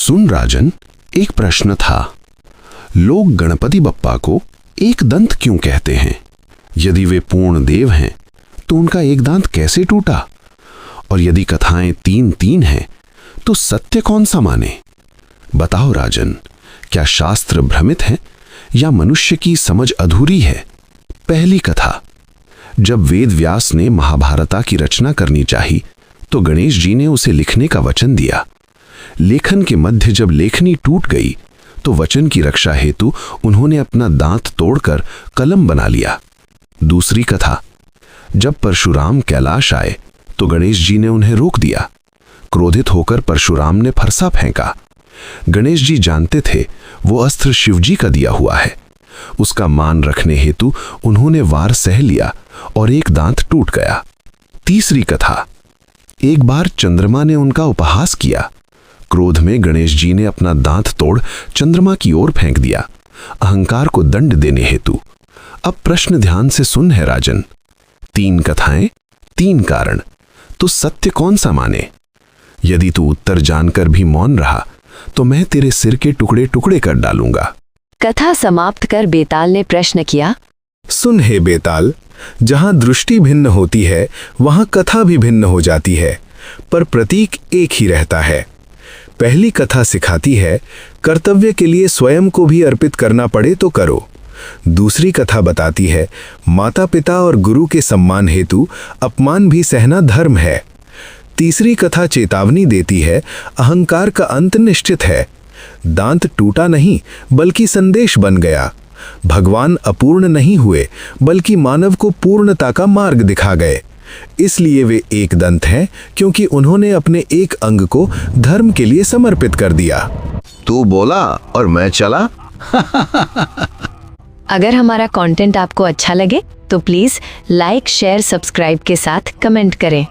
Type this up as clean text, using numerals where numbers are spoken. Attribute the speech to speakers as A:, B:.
A: सुन राजन, एक प्रश्न था। लोग गणपति बप्पा को एक दंत क्यों कहते हैं? यदि वे पूर्ण देव हैं तो उनका एक दांत कैसे टूटा? और यदि कथाएं 3-3 हैं तो सत्य कौन सा माने? बताओ राजन, क्या शास्त्र भ्रमित है या मनुष्य की समझ अधूरी है? पहली कथा। जब वेद व्यास ने महाभारता की रचना करनी चाही तो गणेश जी ने उसे लिखने का वचन दिया। लेखन के मध्य जब लेखनी टूट गई तो वचन की रक्षा हेतु उन्होंने अपना दांत तोड़कर कलम बना लिया। दूसरी कथा। जब परशुराम कैलाश आए तो गणेश जी ने उन्हें रोक दिया। क्रोधित होकर परशुराम ने फरसा फेंका। गणेश जी जानते थे वो अस्त्र शिवजी का दिया हुआ है। उसका मान रखने हेतु उन्होंने वार सह लिया और एक दांत टूट गया। तीसरी कथा। एक बार चंद्रमा ने उनका उपहास किया। क्रोध में गणेश जी ने अपना दांत तोड़ चंद्रमा की ओर फेंक दिया, अहंकार को दंड देने हेतु। अब प्रश्न ध्यान से सुन है राजन। 3 कथाएं, 3 कारण, तो सत्य कौन सा माने? यदि तू उत्तर जानकर भी मौन रहा तो मैं तेरे सिर के टुकड़े टुकड़े कर डालूंगा।
B: कथा समाप्त कर बेताल ने प्रश्न किया,
C: सुन हे बेताल, जहां दृष्टि भिन्न होती है वहां कथा भी भिन्न हो जाती है, पर प्रतीक एक ही रहता है। पहली कथा सिखाती है कर्तव्य के लिए स्वयं को भी अर्पित करना पड़े तो करो। दूसरी कथा बताती है माता पिता और गुरु के सम्मान हेतु अपमान भी सहना धर्म है। तीसरी कथा चेतावनी देती है अहंकार का अंत निश्चित है। दांत टूटा नहीं बल्कि संदेश बन गया। भगवान अपूर्ण नहीं हुए बल्कि मानव को पूर्णता का मार्ग दिखा गए। इसलिए वे एक दंत हैं क्योंकि उन्होंने अपने एक अंग को धर्म के लिए समर्पित कर दिया।
D: तू बोला और मैं चला।
B: अगर हमारा कंटेंट आपको अच्छा लगे तो प्लीज लाइक, शेयर, सब्सक्राइब के साथ कमेंट करें।